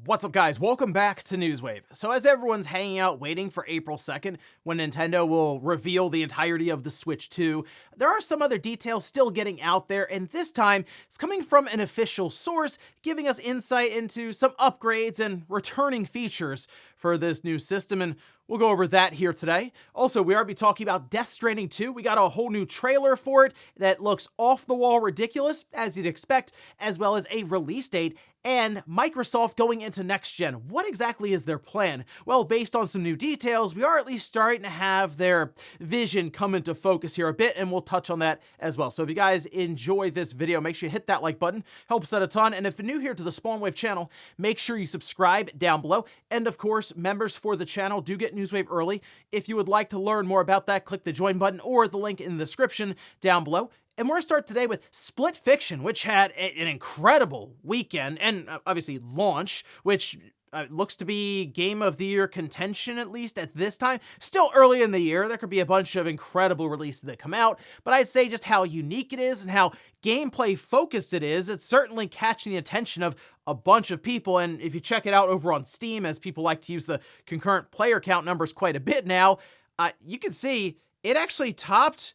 What's up, guys? Welcome back to Newswave. So as everyone's hanging out waiting for April 2nd, when Nintendo will reveal the entirety of the Switch 2, there are some other details still getting out there, and this time it's coming from an official source, giving us insight into some upgrades and returning features for this new system, and we'll go over that here today. Also, we are be talking about Death Stranding 2. We got a whole new trailer for it that looks off-the-wall ridiculous, as you'd expect, as well as a release date, and Microsoft going into next gen. What exactly is their plan? Well, based on some new details, we are at least starting to have their vision come into focus here a bit, and we'll touch on that as well. So if you guys enjoy this video, make sure you hit that like button, helps out a ton. And if you're new here to the Spawnwave channel, make sure you subscribe down below. And of course, members for the channel do get Newswave early. If you would like to learn more about that, click the join button or the link in the description down below. And we're going to start today with Split Fiction, which had an incredible weekend and obviously launch, which looks to be Game of the Year contention, at least at this time. Still early in the year, there could be a bunch of incredible releases that come out, but I'd say just how unique it is and how gameplay focused it is, it's certainly catching the attention of a bunch of people. And if you check it out over on Steam, as people like to use the concurrent player count numbers quite a bit now, you can see it actually topped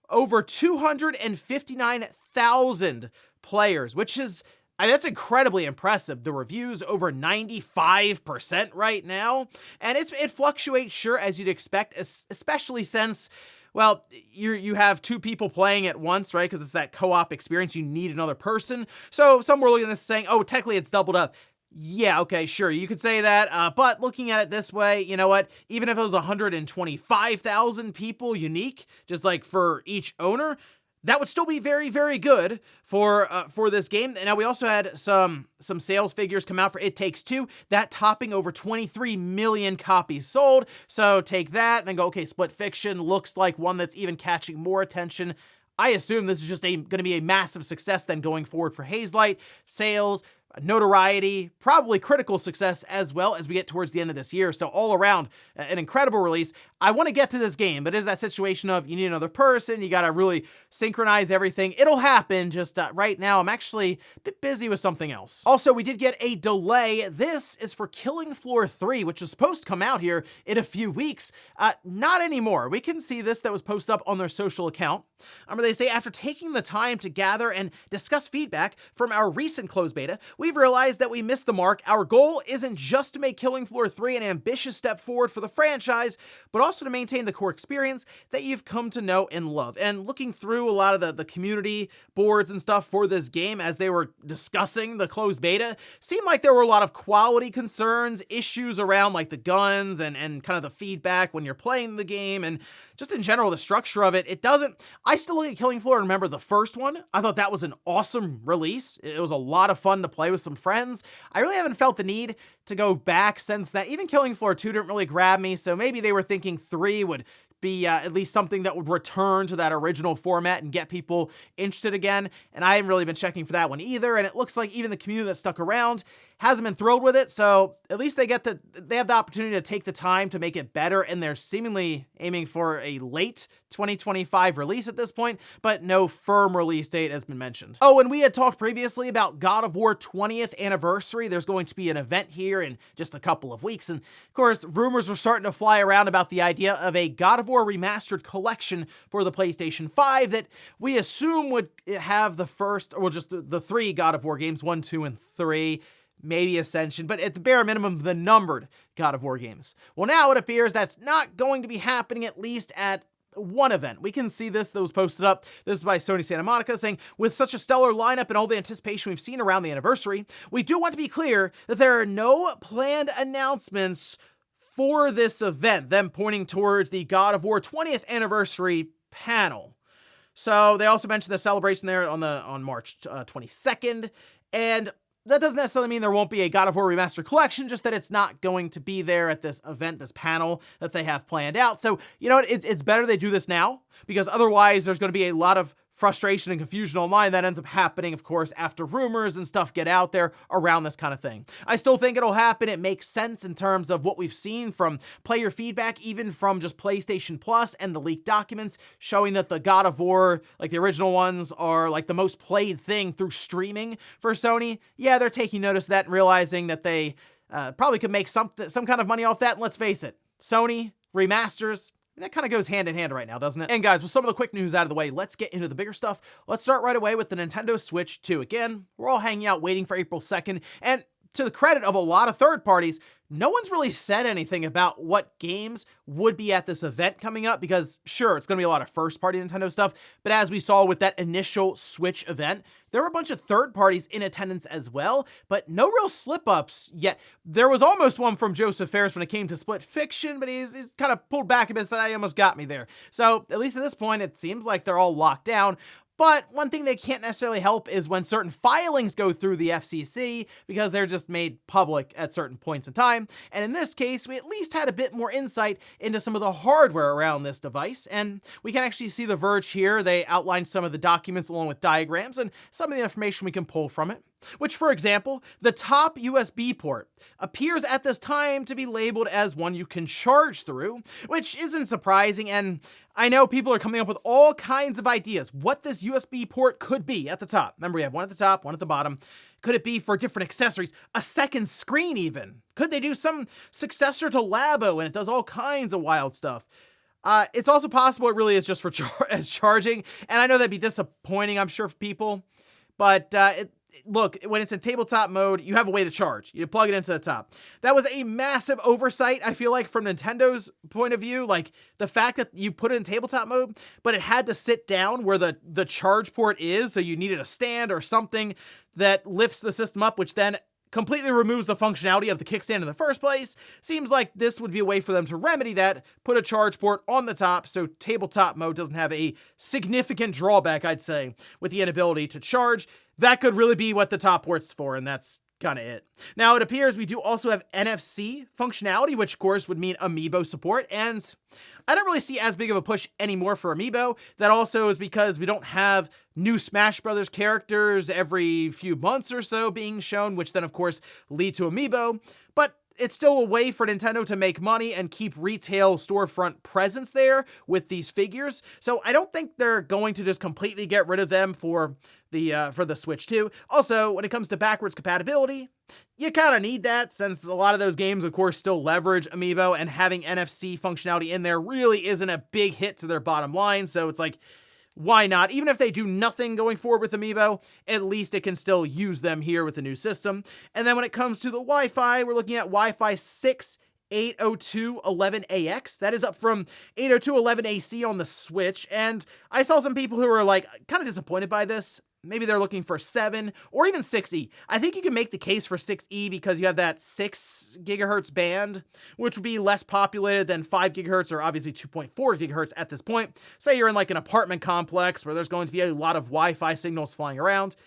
over 259,000 players, which is, that's incredibly impressive. The reviews over 95% right now, and it fluctuates, sure, as you'd expect, especially since, well, you have two people playing at once, right? Because it's that co-op experience. You need another person. So some were looking at this saying, oh, technically it's doubled up. Yeah, okay, sure, you could say that, but looking at it this way, you know what, even if it was 125,000 people unique, just like for each owner, that would still be very, very good for this game. Now, we also had some sales figures come out for It Takes Two, that topping over 23 million copies sold, so take that, and then go, okay, Split Fiction looks like one that's even catching more attention. I assume this is just going to be a massive success then going forward for Hazelight, sales, notoriety, probably critical success as well as we get towards the end of this year. So all around, an incredible release. I want to get to this game, but it is that situation of you need another person, you got to really synchronize everything. It'll happen, just right now I'm actually a bit busy with something else. Also, we did get a delay. This is for Killing Floor 3, which was supposed to come out here in a few weeks. Not anymore. We can see this that was posted up on their social account. Where they say, after taking the time to gather and discuss feedback from our recent closed beta, we've realized that we missed the mark. Our goal isn't just to make Killing Floor 3 an ambitious step forward for the franchise, but also to maintain the core experience that you've come to know and love. And looking through a lot of the community boards and stuff for this game as they were discussing the closed beta, seemed like there were a lot of quality concerns, issues around like the guns and kind of the feedback when you're playing the game, and just in general, the structure of it. It doesn't, I still look at Killing Floor and remember the first one. I thought that was an awesome release. It was a lot of fun to play with some friends. I really haven't felt the need to go back since that. Even Killing Floor 2 didn't really grab me, so maybe they were thinking 3 would be at least something that would return to that original format and get people interested again, and I haven't really been checking for that one either, and it looks like even the community that stuck around hasn't been thrilled with it, so at least they have the opportunity to take the time to make it better, and they're seemingly aiming for a late 2025 release at this point, but no firm release date has been mentioned. Oh, and we had talked previously about God of War 20th anniversary. There's going to be an event here in just a couple of weeks, and of course, rumors were starting to fly around about the idea of a God of War remastered collection for the PlayStation 5 that we assume would have the first, or just the 3 God of War games, 1, 2, and 3, maybe Ascension, but at the bare minimum, the numbered God of War games. Well, now it appears that's not going to be happening, at least at one event. We can see this that was posted up. This is by Sony Santa Monica, saying, with such a stellar lineup and all the anticipation we've seen around the anniversary, we do want to be clear that there are no planned announcements for this event, them pointing towards the God of War 20th anniversary panel. So they also mentioned the celebration there on March 22nd, and that doesn't necessarily mean there won't be a God of War Remastered Collection, just that it's not going to be there at this event, this panel that they have planned out. So, you know what, it's better they do this now, because otherwise there's going to be a lot of frustration and confusion online that ends up happening, of course, after rumors and stuff get out there around this kind of thing. I still think it'll happen. It makes sense in terms of what we've seen from player feedback, even from just PlayStation Plus and the leaked documents showing that the God of War, like the original ones, are like the most played thing through streaming for Sony. Yeah, they're taking notice of that and realizing that they Probably could make some kind of money off that. And let's face it, Sony remasters, that kind of goes hand in hand right now, doesn't it? And guys, with some of the quick news out of the way, let's get into the bigger stuff. Let's start right away with the Nintendo Switch 2. Again, we're all hanging out waiting for April 2nd, and to the credit of a lot of third parties, no one's really said anything about what games would be at this event coming up, because sure, it's going to be a lot of first-party Nintendo stuff, but as we saw with that initial Switch event, there were a bunch of third parties in attendance as well, but no real slip-ups yet. There was almost one from Joseph Fares when it came to Split Fiction, but he's kind of pulled back a bit and said, "I almost got me there." So at least at this point, it seems like they're all locked down. But one thing they can't necessarily help is when certain filings go through the FCC, because they're just made public at certain points in time. And in this case, we at least had a bit more insight into some of the hardware around this device. And we can actually see The Verge here. They outlined some of the documents along with diagrams and some of the information we can pull from it. Which, for example, the top USB port appears at this time to be labeled as one you can charge through, which isn't surprising, and I know people are coming up with all kinds of ideas what this USB port could be at the top. Remember, we have one at the top, one at the bottom. Could it be for different accessories? A second screen, even? Could they do some successor to Labo and it does all kinds of wild stuff? It's also possible it really is just for charging, and I know that'd be disappointing, I'm sure, for people, but look, when it's in tabletop mode, you have a way to charge. You plug it into the top. That was a massive oversight, I feel like, from Nintendo's point of view. Like, the fact that you put it in tabletop mode, but it had to sit down where the charge port is, so you needed a stand or something that lifts the system up, which then completely removes the functionality of the kickstand in the first place. Seems like this would be a way for them to remedy that, put a charge port on the top so tabletop mode doesn't have a significant drawback, I'd say, with the inability to charge. That could really be what the top port's for, and that's kind of it. Now, it appears we do also have NFC functionality, which of course would mean Amiibo support, and I don't really see as big of a push anymore for Amiibo. That also is because we don't have new Smash Brothers characters every few months or so being shown, which then of course lead to Amiibo, but it's still a way for Nintendo to make money and keep retail storefront presence there with these figures. So I don't think they're going to just completely get rid of them for the Switch 2. Also, when it comes to backwards compatibility, you kind of need that, since a lot of those games, of course, still leverage Amiibo, and having NFC functionality in there really isn't a big hit to their bottom line. So it's like, why not? Even if they do nothing going forward with Amiibo, at least it can still use them here with the new system. And then when it comes to the Wi-Fi, we're looking at Wi-Fi 6 802.11ax. That is up from 802.11ac on the Switch. And I saw some people who were like kind of disappointed by this. Maybe they're looking for 7 or even 6E. I think you can make the case for 6E because you have that 6 gigahertz band, which would be less populated than 5 gigahertz or obviously 2.4 gigahertz at this point. Say you're in like an apartment complex where there's going to be a lot of Wi-Fi signals flying around.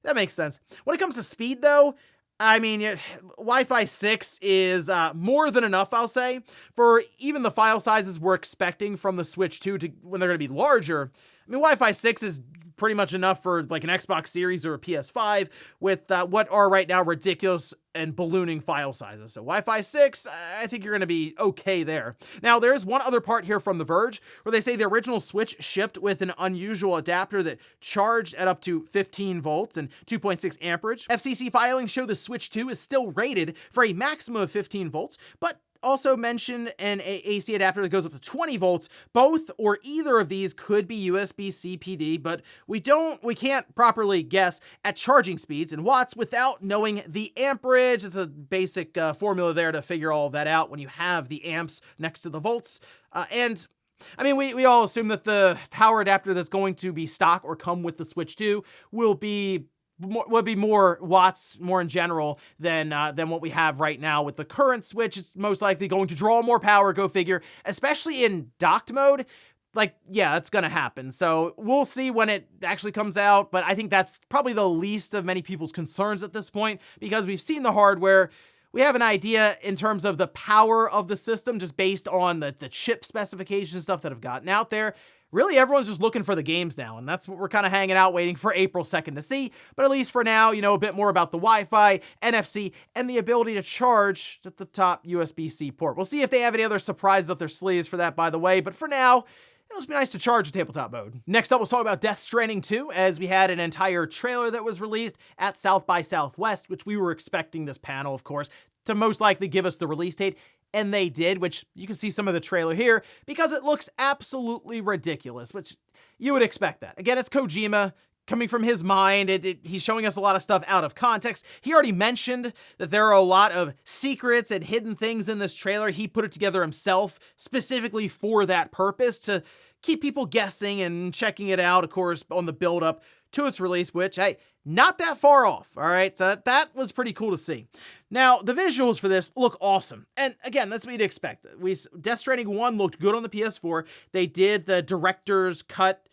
That makes sense. When it comes to speed though, I mean, Wi-Fi 6 is more than enough, I'll say, for even the file sizes we're expecting from the Switch 2 to when they're going to be larger. I mean, Wi-Fi 6 is pretty much enough for like an Xbox Series or a PS5 with what are right now ridiculous and ballooning file sizes. So Wi-Fi 6, I think you're going to be okay there. Now, there's one other part here from The Verge where they say the original Switch shipped with an unusual adapter that charged at up to 15 volts and 2.6 amperage. FCC filings show the Switch 2 is still rated for a maximum of 15 volts, but also mentioned an AC adapter that goes up to 20 volts. Both or either of these could be USB-C PD, but we can't properly guess at charging speeds in watts without knowing the amperage. It's a basic formula there to figure all of that out when you have the amps next to the volts. And I mean, we all assume that the power adapter that's going to be stock or come with the Switch 2 will be more watts, more in general, than what we have right now with the current Switch. It's most likely going to draw more power, go figure, especially in docked mode. Like, yeah, that's gonna happen. So we'll see when it actually comes out, but I think that's probably the least of many people's concerns at this point, because we've seen the hardware. We have an idea in terms of the power of the system just based on the chip specifications stuff that have gotten out there. Really, everyone's just looking for the games now, and that's what we're kind of hanging out waiting for April 2nd to see. But at least for now, you know a bit more about the Wi-Fi, NFC, and the ability to charge at the top USB-C port. We'll see if they have any other surprises up their sleeves for that, by the way. But for now, it'll just be nice to charge in tabletop mode. Next up, we'll talk about Death Stranding 2, as we had an entire trailer that was released at South by Southwest, which we were expecting this panel, of course. to most likely give us the release date. And they did, which you can see some of the trailer here, because it looks absolutely ridiculous, which you would expect that. Again, it's Kojima. Coming from his mind, he's showing us a lot of stuff out of context. He already mentioned that there are a lot of secrets and hidden things in this trailer. He put it together himself specifically for that purpose, to keep people guessing and checking it out, of course, on the build up to its release, which, hey, not that far off, all right? So that was pretty cool to see. Now, the visuals for this look awesome. And again, that's what you'd expect. Death Stranding 1 looked good on the PS4. They did the director's cut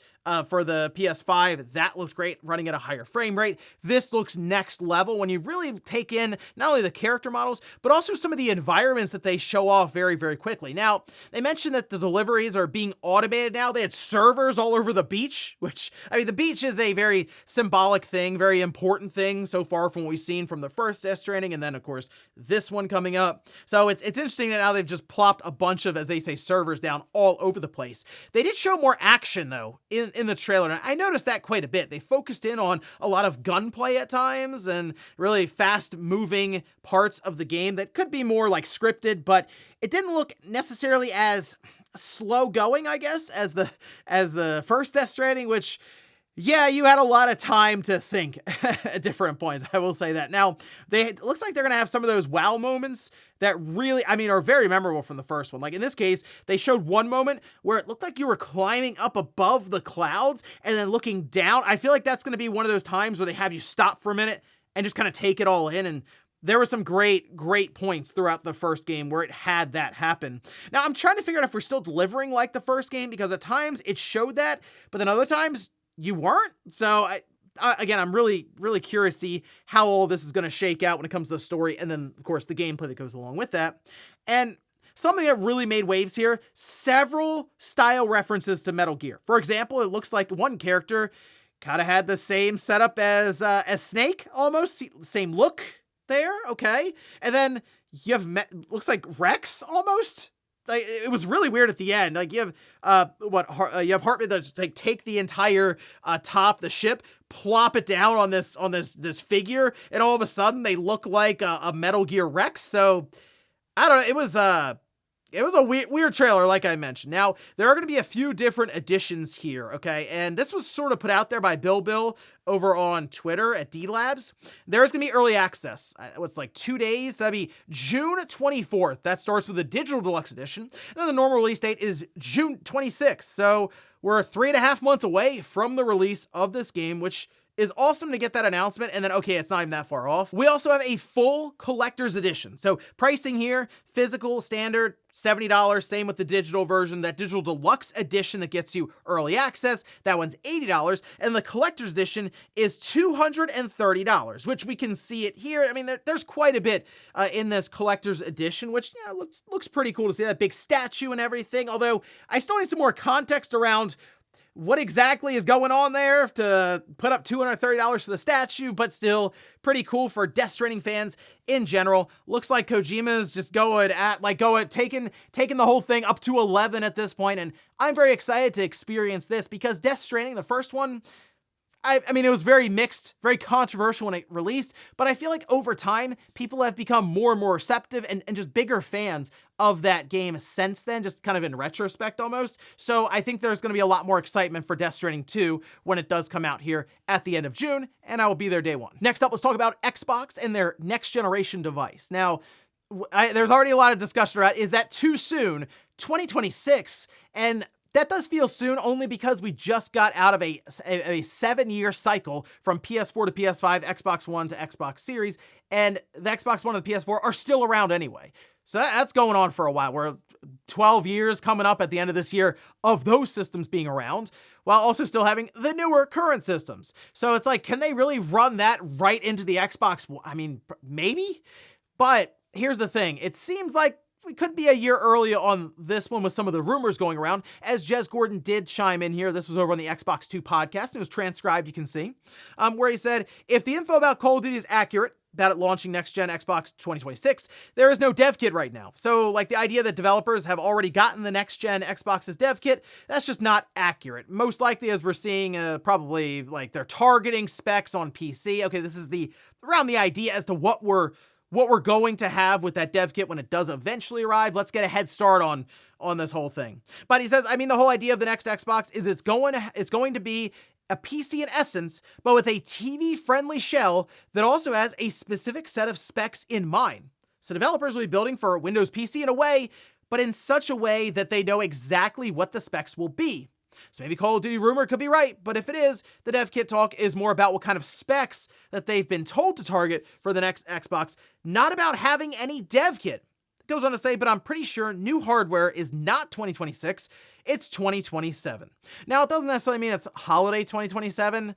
for the PS5. That looked great, running at a higher frame rate. This looks next level when you really take in not only the character models, but also some of the environments that they show off very, very quickly. Now, they mentioned that the deliveries are being automated now. They had servers all over the beach, which, I mean, the beach is a very symbolic thing, very important thing so far from what we've seen from the first Death Stranding, and then, of course, this one coming up. So it's interesting that now they've just plopped a bunch of, as they say, servers down all over the place. They did show more action, though, in the trailer. And I noticed that quite a bit. They focused in on a lot of gunplay at times and really fast moving parts of the game that could be more like scripted, but it didn't look necessarily as slow going, I guess, as the first Death Stranding, which, yeah, you had a lot of time to think at different points. I will say that. Now, it looks like they're going to have some of those wow moments that really, I mean, are very memorable from the first one. Like in this case, they showed one moment where it looked like you were climbing up above the clouds and then looking down. I feel like that's going to be one of those times where they have you stop for a minute and just kind of take it all in. And there were some great points throughout the first game where it had that happen. Now, I'm trying to figure out if we're still delivering like the first game, because at times it showed that, but then other times you weren't. So again, I'm really curious to see how all this is going to shake out when it comes to the story, and then, of course, the gameplay that goes along with that. And something that really made waves here, several style references to Metal Gear. For example, it looks like one character kind of had the same setup as Snake, almost. Same look there, okay? And then you have, looks like Rex, almost. Like, it was really weird at the end. Like, you have you have Hartman that just like take the entire top, the ship, plop it down on this figure, and all of a sudden they look like a Metal Gear Rex. So I don't know. It was a weird trailer, like I mentioned. Now, there are going to be a few different editions here, okay? And this was sort of put out there by Bill over on Twitter at D-Labs. There's going to be early access. It's like 2 days. That'd be June 24th. That starts with the digital deluxe edition. And then the normal release date is June 26th. So we're 3.5 months away from the release of this game, which is awesome to get that announcement, and then, okay, it's not even that far off. We also have a full collector's edition. So pricing here, physical, standard, $70, same with the digital version. That digital deluxe edition that gets you early access, that one's $80, and the collector's edition is $230, which we can see it here. I mean, there's quite a bit in this collector's edition, which, yeah, looks pretty cool to see that big statue and everything, although I still need some more context around what exactly is going on there to put up $230 for the statue, but still pretty cool for Death Stranding fans in general. Looks like Kojima's just taking the whole thing up to 11 at this point, and I'm very excited to experience this because Death Stranding, the first one, I mean, it was very mixed, very controversial when it released, but I feel like over time, people have become more and more receptive and just bigger fans of that game since then, just kind of in retrospect almost. So I think there's going to be a lot more excitement for Death Stranding 2 when it does come out here at the end of June, and I will be there day one. Next up, let's talk about Xbox and their next generation device. Now, there's already a lot of discussion around, is that too soon? 2026, and that does feel soon only because we just got out of a 7-year cycle from PS4 to PS5, Xbox One to Xbox Series, and the Xbox One and the PS4 are still around anyway. So that's going on for a while. We're 12 years coming up at the end of this year of those systems being around, while also still having the newer current systems. So it's like, can they really run that right into the Xbox? I mean, maybe, but here's the thing. It seems like we could be a year earlier on this one with some of the rumors going around, as Jez Gordon did chime in here. This was over on the Xbox 2 podcast. It was transcribed, you can see, where he said, if the info about Call of Duty is accurate, about it launching next-gen Xbox 2026, there is no dev kit right now. So, like, the idea that developers have already gotten the next-gen Xbox's dev kit, that's just not accurate. Most likely, as we're seeing, probably, like, they're targeting specs on PC. Okay, this is around the idea as to what we're what we're going to have with that dev kit when it does eventually arrive. Let's get a head start on this whole thing. But he says, I mean, the whole idea of the next Xbox is it's going to be a PC in essence, but with a TV-friendly shell that also has a specific set of specs in mind. So developers will be building for Windows PC in a way, but in such a way that they know exactly what the specs will be. So maybe Call of Duty rumor could be right, but if it is, the dev kit talk is more about what kind of specs that they've been told to target for the next Xbox, not about having any dev kit. It goes on to say, but I'm pretty sure new hardware is not 2026, it's 2027. Now, it doesn't necessarily mean it's holiday 2027.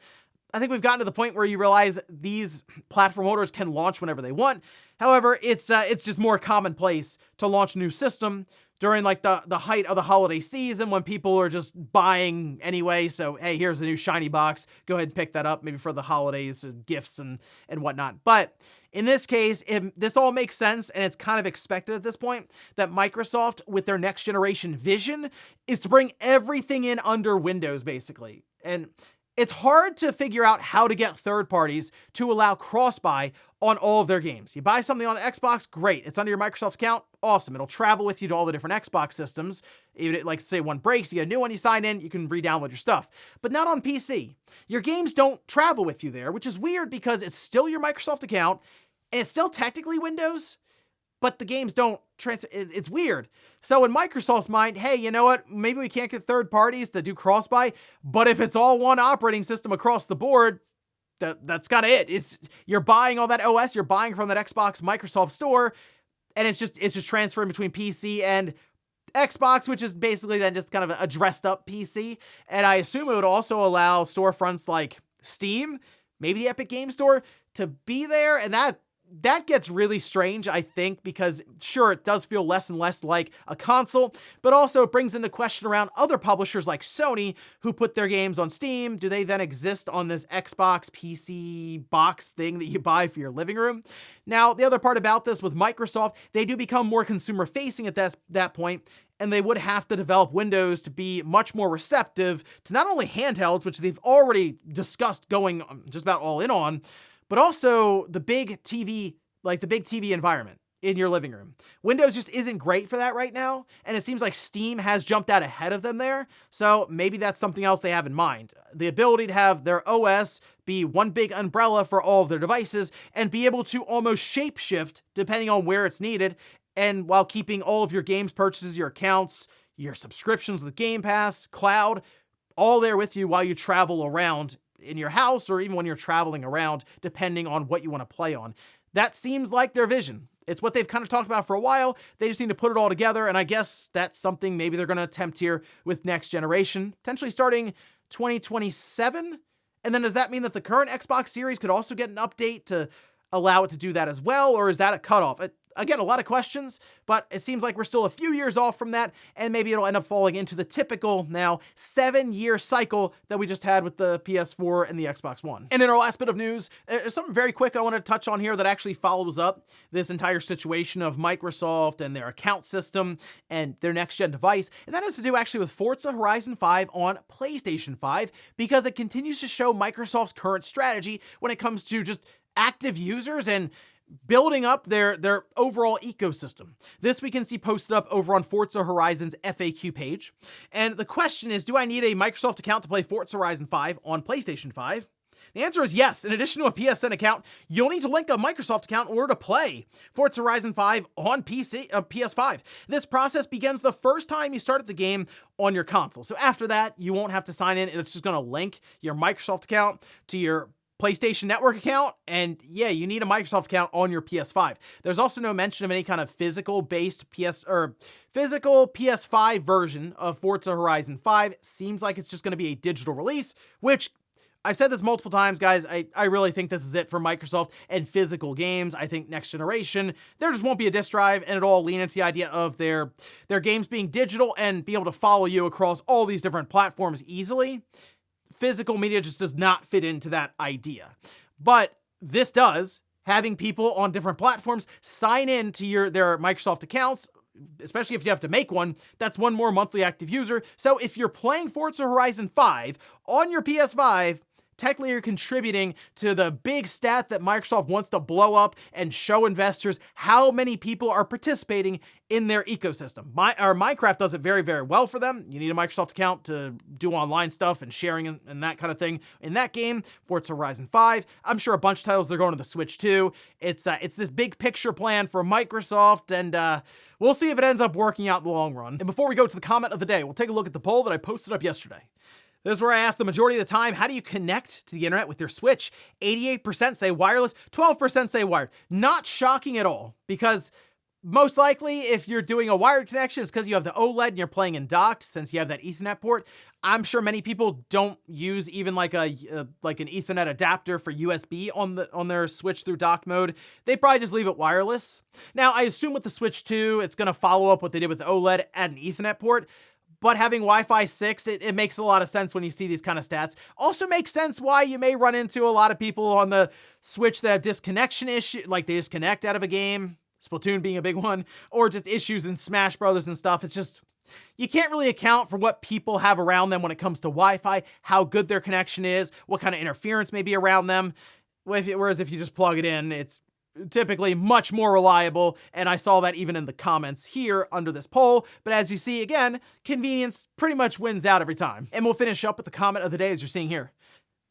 I think we've gotten to the point where you realize these platform holders can launch whenever they want. However, it's just more commonplace to launch a new system during like the height of the holiday season when people are just buying anyway. So, hey, here's a new shiny box. Go ahead and pick that up maybe for the holidays, gifts and whatnot. But in this case, this all makes sense, and it's kind of expected at this point that Microsoft, with their next generation vision, is to bring everything in under Windows, basically. And it's hard to figure out how to get third parties to allow cross-buy on all of their games. You buy something on the Xbox, great. It's under your Microsoft account, awesome. It'll travel with you to all the different Xbox systems. Even like say one breaks, you get a new one, you sign in, you can re-download your stuff. But not on PC. Your games don't travel with you there, which is weird because it's still your Microsoft account, and it's still technically Windows, but the games don't transfer. It's weird. So in Microsoft's mind, hey, you know what? Maybe we can't get third parties to do cross-buy, but if it's all one operating system across the board, that's kind of it. You're buying all that OS, you're buying from that Xbox Microsoft store, and it's just transferring between PC and Xbox, which is basically then just kind of a dressed up PC. And I assume it would also allow storefronts like Steam, maybe the Epic Game Store, to be there, and that gets really strange, I think, because sure, it does feel less and less like a console, but also it brings into question around other publishers like Sony who put their games on Steam. Do they then exist on this Xbox PC box thing that you buy for your living room? Now, the other part about this with Microsoft, they do become more consumer facing at that point, and they would have to develop Windows to be much more receptive to not only handhelds, which they've already discussed going just about all in on, but also the big TV, like the big TV environment in your living room. Windows just isn't great for that right now, and it seems like Steam has jumped out ahead of them there, so maybe that's something else they have in mind. The ability to have their OS be one big umbrella for all of their devices and be able to almost shapeshift depending on where it's needed, and while keeping all of your games purchases, your accounts, your subscriptions with Game Pass, cloud, all there with you while you travel around in your house or even when you're traveling around, depending on what you want to play on. That seems like their vision. It's what they've kind of talked about for a while. They just need to put it all together, and I guess that's something maybe they're going to attempt here with next generation, potentially starting 2027. And then does that mean that the current Xbox Series could also get an update to allow it to do that as well, or is that a cutoff? Again, a lot of questions, but it seems like we're still a few years off from that, and maybe it'll end up falling into the typical now 7-year cycle that we just had with the PS4 and the Xbox One. And in our last bit of news, there's something very quick I want to touch on here that actually follows up this entire situation of Microsoft and their account system and their next-gen device, and that has to do actually with Forza Horizon 5 on PlayStation 5, because it continues to show Microsoft's current strategy when it comes to just active users and building up their overall ecosystem. This we can see posted up over on Forza Horizon's FAQ page. And the question is, do I need a Microsoft account to play Forza Horizon 5 on PlayStation 5? The answer is yes. In addition to a PSN account, you'll need to link a Microsoft account in order to play Forza Horizon 5 on PS5. This process begins the first time you start the game on your console. So after that, you won't have to sign in. It's just going to link your Microsoft account to your PlayStation Network account, and yeah, you need a Microsoft account on your PS5. There's also no mention of any kind of physical PS5 version of Forza Horizon 5. Seems like it's just going to be a digital release, which I've said this multiple times, guys. I really think this is it for Microsoft and physical games. I think next generation, there just won't be a disc drive, and it'll all lean into the idea of their games being digital and be able to follow you across all these different platforms easily. Physical media just does not fit into that idea. But this does, having people on different platforms sign in to their Microsoft accounts, especially if you have to make one, that's one more monthly active user. So if you're playing Forza Horizon 5 on your PS5, technically you're contributing to the big stat that Microsoft wants to blow up and show investors how many people are participating in their ecosystem. Minecraft does it very, very well for them. You need a Microsoft account to do online stuff and sharing and that kind of thing in that game. Forza Horizon 5. I'm sure a bunch of titles they're going to the Switch too. It's this big picture plan for Microsoft, and we'll see if it ends up working out in the long run. And before we go to the comment of the day, we'll take a look at the poll that I posted up yesterday. This is where I asked the majority of the time, how do you connect to the internet with your Switch? 88% say wireless, 12% say wired. Not shocking at all, because most likely if you're doing a wired connection, it's because you have the OLED and you're playing in docked, since you have that Ethernet port. I'm sure many people don't use even like an Ethernet adapter for USB on their Switch through dock mode. They probably just leave it wireless. Now, I assume with the Switch 2, it's going to follow up what they did with the OLED, add an Ethernet port. But having Wi-Fi 6, it makes a lot of sense when you see these kind of stats. Also makes sense why you may run into a lot of people on the Switch that have disconnection issue, like they disconnect out of a game, Splatoon being a big one, or just issues in Smash Brothers and stuff. It's just, you can't really account for what people have around them when it comes to Wi-Fi, how good their connection is, what kind of interference may be around them. Whereas if you just plug it in, it's typically much more reliable, and I saw that even in the comments here under this poll. But as you see, again, convenience pretty much wins out every time. And we'll finish up with the comment of the day as you're seeing here.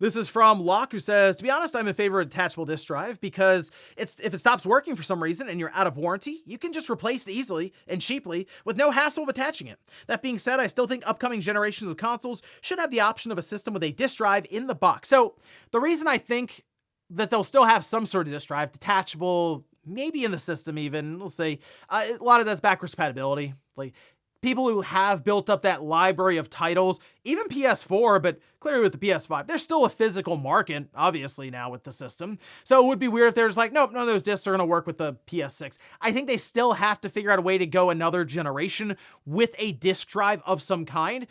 This is from Locke, who says, to be honest, I'm in favor of detachable disk drive because if it stops working for some reason and you're out of warranty, you can just replace it easily and cheaply with no hassle of attaching it. That being said, I still think upcoming generations of consoles should have the option of a system with a disk drive in the box. So the reason I think that they'll still have some sort of disk drive, detachable, maybe in the system even, we'll say, a lot of that's backwards compatibility. Like, people who have built up that library of titles, even PS4, but clearly with the PS5, there's still a physical market, obviously, now with the system. So it would be weird if there's like, nope, none of those discs are going to work with the PS6. I think they still have to figure out a way to go another generation with a disk drive of some kind.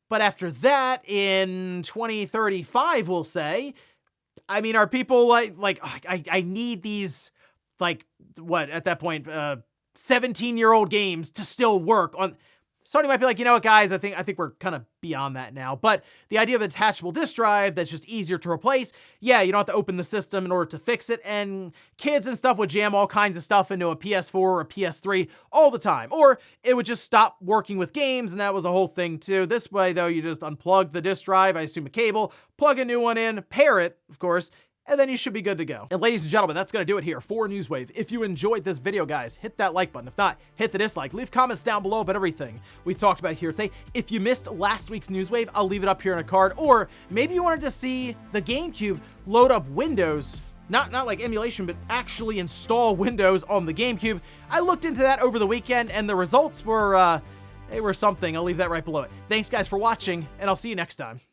But after that, in 2035, we'll say, I mean, are people I need these, like, what, at that point, 17-year-old games to still work on. Sony might be like, you know what, guys, I think we're kind of beyond that now. But the idea of a detachable disk drive that's just easier to replace, yeah, you don't have to open the system in order to fix it. And kids and stuff would jam all kinds of stuff into a PS4 or a PS3 all the time. Or it would just stop working with games, and that was a whole thing too. This way, though, you just unplug the disk drive, I assume a cable, plug a new one in, pair it, of course, and then you should be good to go. And ladies and gentlemen, that's going to do it here for Newswave. If you enjoyed this video, guys, hit that like button. If not, hit the dislike. Leave comments down below about everything we talked about here today. If you missed last week's Newswave, I'll leave it up here in a card. Or maybe you wanted to see the GameCube load up Windows, not like emulation, but actually install Windows on the GameCube. I looked into that over the weekend, and the results were, they were something. I'll leave that right below it. Thanks, guys, for watching, and I'll see you next time.